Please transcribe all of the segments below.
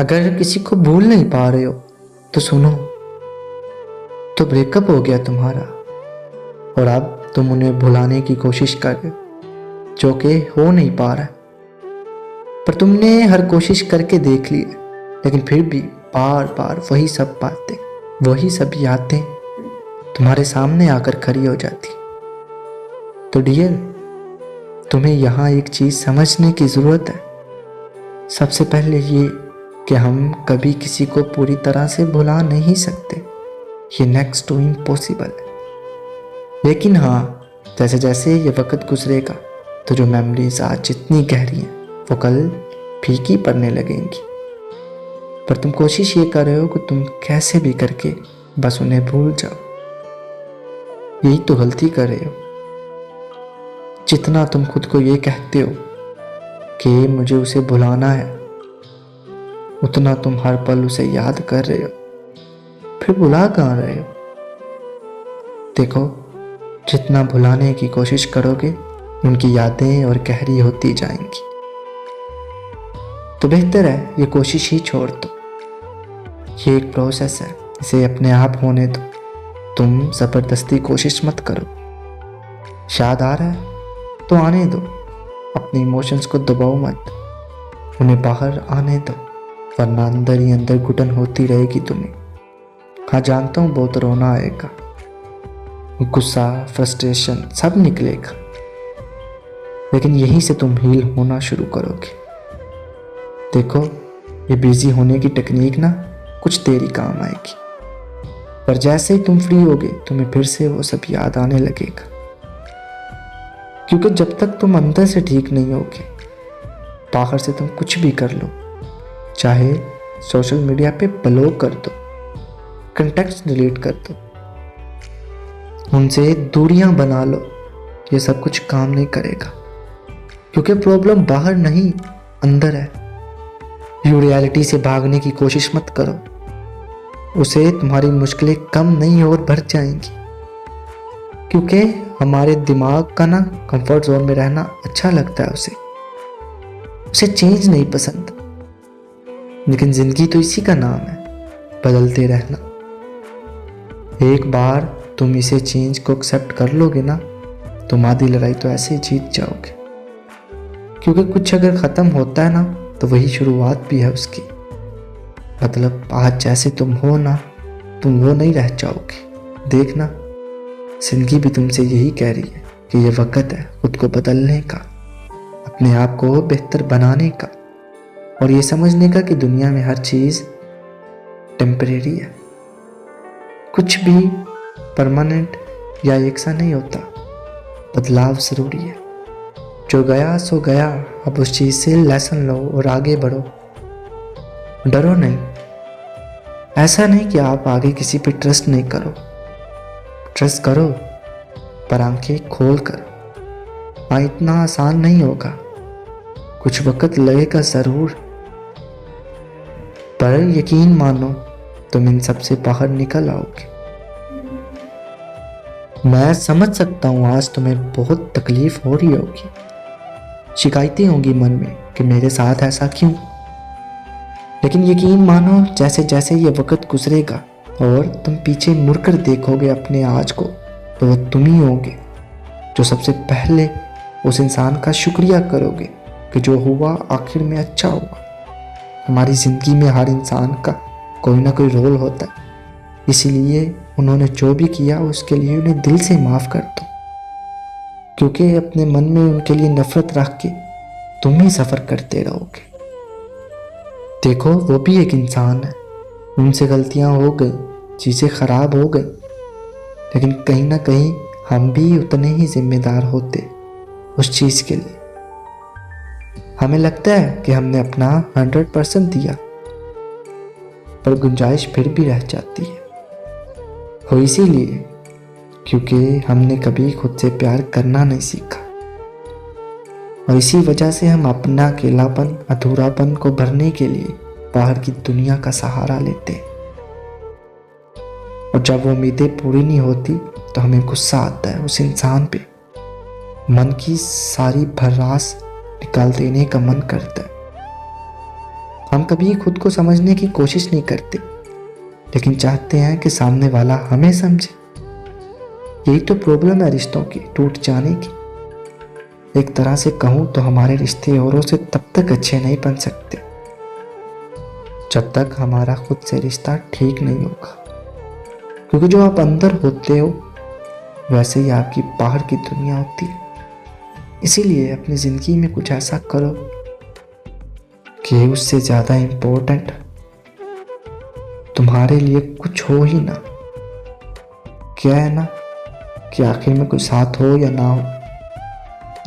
अगर किसी को भूल नहीं पा रहे हो तो सुनो, तो ब्रेकअप हो गया तुम्हारा और अब तुम उन्हें भुलाने की कोशिश कर रहे हो जो कि हो नहीं पा रहा है। पर तुमने हर कोशिश करके देख ली है, लेकिन फिर भी बार बार वही सब बातें, वही सब यादें तुम्हारे सामने आकर खड़ी हो जाती। तो डियर, तुम्हें यहाँ एक चीज समझने की जरूरत है। सबसे पहले ये कि हम कभी किसी को पूरी तरह से भुला नहीं सकते, ये नेक्स्ट टू इम्पॉसिबल है। लेकिन हाँ, जैसे जैसे ये वक्त गुजरेगा तो जो मेमोरीज आज जितनी गहरी हैं वो कल फीकी पड़ने लगेंगी। पर तुम कोशिश ये कर रहे हो कि तुम कैसे भी करके बस उन्हें भूल जाओ। यही तो गलती कर रहे हो। जितना तुम खुद को ये कहते हो कि मुझे उसे भुलाना है, उतना तुम हर पल उसे याद कर रहे हो, फिर भुला कहाँ रहे हो। देखो, जितना भुलाने की कोशिश करोगे उनकी यादें और गहरी होती जाएंगी। तो बेहतर है ये कोशिश ही छोड़ दो। ये एक प्रोसेस है, इसे अपने आप होने दो। तुम जबरदस्ती कोशिश मत करो। शायद आ रहा है तो आने दो। अपने इमोशंस को दबाओ मत, उन्हें बाहर आने दो, वरना अंदर ही अंदर घुटन होती रहेगी तुम्हें। हाँ, जानता हूँ बहुत रोना आएगा, गुस्सा, फ्रस्ट्रेशन सब निकलेगा, लेकिन यहीं से तुम हील होना शुरू करोगे। देखो, ये बिजी होने की टेक्निक ना कुछ देर ही काम आएगी, पर जैसे ही तुम फ्री होगे तुम्हें फिर से वो सब याद आने लगेगा। क्योंकि जब तक तुम अंदर से ठीक नहीं होगे, बाहर से तुम कुछ भी कर लो, चाहे सोशल मीडिया पे ब्लॉक कर दो, कॉन्टैक्ट्स डिलीट कर दो, उनसे दूरियां बना लो, ये सब कुछ काम नहीं करेगा। क्योंकि प्रॉब्लम बाहर नहीं, अंदर है। यू रियलिटी से भागने की कोशिश मत करो, उसे तुम्हारी मुश्किलें कम नहीं और बढ़ जाएंगी। क्योंकि हमारे दिमाग का ना कंफर्ट जोन में रहना अच्छा लगता है, उसे चेंज नहीं पसंद। लेकिन जिंदगी तो इसी का नाम है, बदलते रहना। एक बार तुम इसे चेंज को एक्सेप्ट कर लोगे ना, तुम आधी लड़ाई तो ऐसे ही जीत जाओगे। क्योंकि कुछ अगर खत्म होता है ना तो वही शुरुआत भी है उसकी। मतलब आज जैसे तुम हो ना, तुम वो नहीं रह जाओगे। देखना, जिंदगी भी तुमसे यही कह रही है कि ये वक्त है खुद को बदलने का, अपने आप को बेहतर बनाने का, और ये समझने का कि दुनिया में हर चीज टेम्परेरी है। कुछ भी परमानेंट या एक सा नहीं होता, बदलाव जरूरी है। जो गया सो गया, अब उस चीज से लेसन लो और आगे बढ़ो। डरो नहीं। ऐसा नहीं कि आप आगे किसी पे ट्रस्ट नहीं करो, ट्रस्ट करो, पर आंखें खोल कर। हाँ, इतना आसान नहीं होगा, कुछ वक्त लगेगा जरूर, पर यकीन मानो तुम इन सब से बाहर निकल आओगे। मैं समझ सकता हूँ आज तुम्हें बहुत तकलीफ हो रही होगी, शिकायतें होंगी मन में कि मेरे साथ ऐसा क्यों। लेकिन यकीन मानो, जैसे जैसे ये वक्त गुजरेगा और तुम पीछे मुड़कर देखोगे अपने आज को, तो वो तुम ही होगे जो सबसे पहले उस इंसान का शुक्रिया करोगे कि जो हुआ आखिर में अच्छा हुआ। हमारी जिंदगी में हर इंसान का कोई ना कोई रोल होता है, इसीलिए उन्होंने जो भी किया उसके लिए उन्हें दिल से माफ कर दो। क्योंकि अपने मन में उनके लिए नफरत रख के तुम ही सफर करते रहोगे। देखो, वो भी एक इंसान है, उनसे गलतियां हो गई, चीजें खराब हो गई, लेकिन कहीं ना कहीं हम भी उतने ही जिम्मेदार होते उस चीज के लिए। हमें लगता है कि हमने अपना 100% दिया, पर गुंजाइश फिर भी रह जाती है। हो इसीलिए क्योंकि हमने कभी खुद से प्यार करना नहीं सीखा, और इसी वजह से हम अपना अकेलापन, अधूरापन को भरने के लिए बाहर की दुनिया का सहारा लेते हैं। और जब वो उम्मीदें पूरी नहीं होती तो हमें गुस्सा आता है उस इंसान पे, मन की सारी भर्रास निकाल देने का मन करता है। हम कभी खुद को समझने की कोशिश नहीं करते, लेकिन चाहते हैं कि सामने वाला हमें समझे। यही तो प्रॉब्लम है रिश्तों की टूट जाने की। एक तरह से कहूँ तो हमारे रिश्ते औरों से तब तक अच्छे नहीं बन सकते जब तक हमारा खुद से रिश्ता ठीक नहीं होगा, क्योंकि जो आप अंदर होते हो वैसे ही आपकी बाहर की दुनिया होती है। इसीलिए अपनी जिंदगी में कुछ ऐसा करो कि उससे ज्यादा इम्पोर्टेंट तुम्हारे लिए कुछ हो ही ना। क्या है ना कि आखिर में कोई साथ हो या ना हो,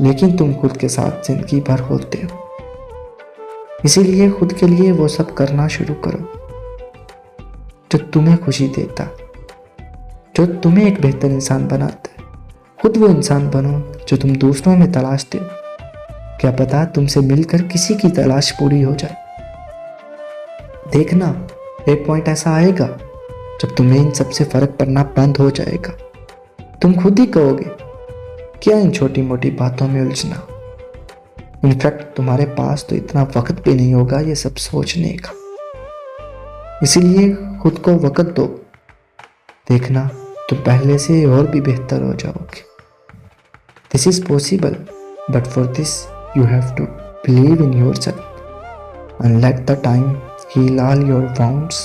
लेकिन तुम खुद के साथ जिंदगी भर होते हो। इसीलिए खुद के लिए वो सब करना शुरू करो जो तुम्हें खुशी देता, जो तुम्हें एक बेहतर इंसान बनाता है। खुद वो इंसान बनो जो तुम दूसरों में तलाशते हो। क्या पता तुमसे मिलकर किसी की तलाश पूरी हो जाए। देखना, एक पॉइंट ऐसा आएगा जब तुम्हें इन सबसे फर्क पड़ना बंद हो जाएगा। तुम खुद ही कहोगे क्या इन छोटी मोटी बातों में उलझना। इनफैक्ट तुम्हारे पास तो इतना वक्त भी नहीं होगा ये सब सोचने का। इसीलिए खुद को वक्त दो। देखना तुम पहले से और भी बेहतर हो जाओगे। This is possible, but for this you have to believe in yourself and let the time heal all your wounds